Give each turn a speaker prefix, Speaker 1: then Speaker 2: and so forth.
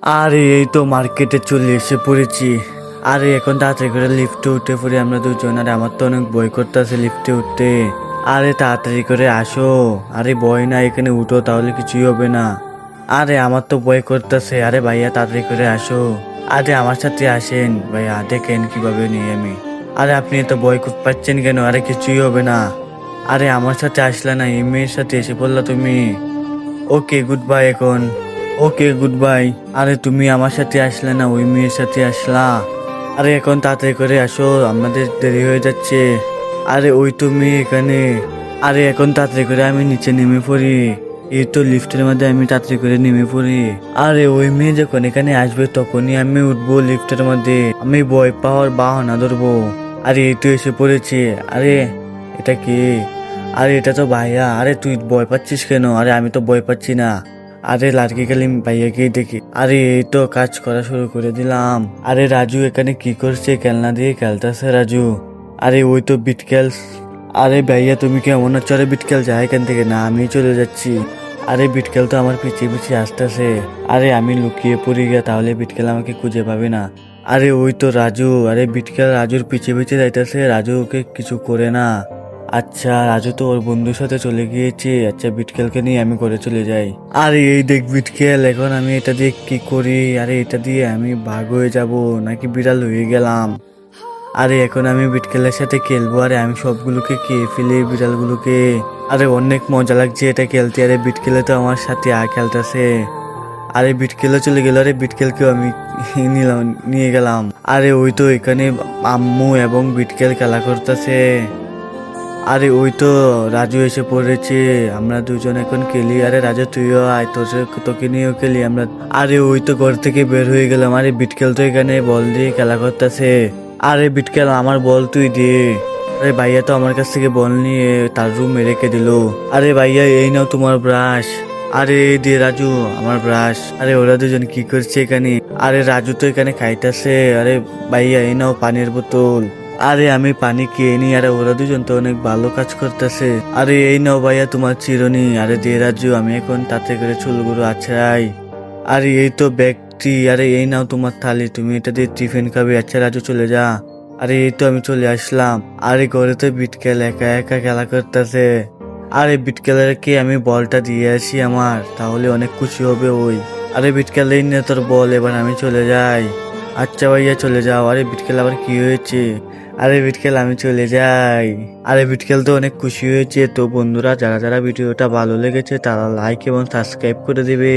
Speaker 1: আরে এই তো মার্কেটে চলে এসে পড়েছি। আরে এখন তাড়াতাড়ি করে লিফটে উঠে পড়ি আমরা দুজন। আরে আমার তো অনেক ভয় করতেছে লিফটে উঠতে। আরে তাড়াতাড়ি করে আসো। আরে ভয় না, এখানে উঠো, তাহলে কিছুই হবে না। আরে আমার তো ভয় করতেছে। আরে ভাইয়া তাড়াতাড়ি করে আসো। আরে আমার সাথে আসেন ভাইয়া, দেখেন কিভাবে নিয়ে আমি। আরে আপনি এত ভয় পাচ্ছেন কেন? আরে কিছুই হবে না। আরে আমার সাথে আসলে না, এই মেয়ের সাথে এসে পড়লা তুমি। ওকে গুড বাই এখন। Okay good bye. আরে তুমি আমার সাথে আসলে না, ওই মেয়ের সাথে আসলা। আরে এখন তাড়াতাড়ি করে আসো, আমাদের দেরি হয়ে যাচ্ছে। আরে ওই তুমি এখানে। আরে এখন তাড়াতাড়ি করে আমি নিচে নেমে পড়ি। এই তো লিফটের মধ্যে আমি তাড়াতাড়ি করে নেমে পড়ি। আরে ওই মেয়ে যখন এখানে আসবে তখনই আমি উঠবো লিফটের মধ্যে। আমি ভয় পাওয়ার বাহানা ধরবো। আরে এই তো এসে পড়েছে। আরে এটা কি? আরে এটা তো ভাইয়া। আরে তুই ভয় পাচ্ছিস কেন? আরে আমি তো ভয় পাচ্ছি না। আরে লাড়কি খালি ভাইয়াকেই দেখি। আরে এই তো কাজ করা শুরু করে দিলাম। আরে রাজু এখানে কি করছে? খেলনা দিয়ে খেলতেছে রাজু। আরে ওই তো বিটকেল। আরে ভাইয়া তুমি কেমন আছো? আরে বিটকেল যায় এখান থেকে। না আমি চলে যাচ্ছি। আরে বিটকেল তো আমার পিছিয়ে পিছিয়ে আসতেছে। আরে আমি লুকিয়ে পড়ি গিয়া, তাহলে বিটকেল আমাকে খুঁজে পাবে না। আরে ওই তো রাজু। আরে বিটকেল রাজুর পিছিয়ে পিছিয়ে যাইতেছে, রাজু ওকে কিছু করে না। আচ্ছা রাজু তো ওর বন্ধুর সাথে চলে গিয়েছে। আচ্ছা বিটকেলকে নিয়ে আমি ঘরে চলে যাই। আরে এই দেখ বিটকেল, এখন আমি এটা দিয়ে কি করি? আরে এটা দিয়ে আমি বাঘ হয়ে যাব নাকি বিড়াল হয়ে গেলাম? আরে এখন আমি বিটকেলের সাথে খেলবো। আরে আমি সবগুলোকে খেয়ে ফেলি বিড়ালগুলোকে। আরে অনেক মজা লাগছে এটা খেলতে। আরে বিটকেলে তো আমার সাথে খেলতেছে। আরে বিটকেলও চলে গেল। আরে বিটকেলকেও আমি নিলাম, নিয়ে গেলাম। আরে ওই তো এখানে আম্মু এবং বিটকেল খেলা করতেছে। আরে ওই তো রাজু এসে পড়েছে। আমরা দুজন এখন খেলি। আরে রাজু তুইও আয়, তোকে নিয়েও খেলি আমরা। আরে ওই তো ঘর থেকে বের হয়ে গেলাম। আরে বিটকেল তো এখানে বল দিয়ে খেলা করতেছে। আরে বিটকেল আমার বল তুই দে। আরে ভাইয়া তো আমার কাছ থেকে বল নিয়ে তার রুমে রেখে দিল। আরে ভাইয়া এই নাও তোমার ব্রাশ। আরে এই দিয়ে রাজু আমার ব্রাশ। আরে ওরা দুজন কি করছে এখানে? আরে রাজু তো এখানে খাইতেছে। আরে ভাইয়া এই নাও পানির বোতল। আরে আমি পানি খেয়ে নি। আরে ওরা দুজন তো অনেক ভালো কাজ করতেছে। আরে এই নাও ভাইয়া তোমার চিরুনি। আরে দে রাজু, আমি এখন তাতে করে চুলগুলো আছড়াই। আরে এই তো ব্যক্তি। আরে এই নাও তোমার থালি, তুমি এটা দিয়ে টিফিন খাবে। আচ্ছা রাজু চলে যা। আরে এই তো আমি চলে আসলাম। আরে ঘরে তো বিটকেল একা একা খেলা করতেছে। আরে বিটকেলকে আমি বলটা দিয়ে আসি আমার, তাহলে অনেক খুশি হবে ওই। আরে বিটকেল এই নে তোর বল, এবার আমি চলে যাই। আচ্ছা ভাইয়া চলে যাও। আরে বিটকেল আবার কি হয়েছে? আরে বিটকেল আমি চলে যাই। আরে বিটকেল তো অনেক খুশি হয়েছে। তো বন্ধুরা, যারা যারা ভিডিওটা ভালো লেগেছে তারা লাইক এবং সাবস্ক্রাইব করে দিবে।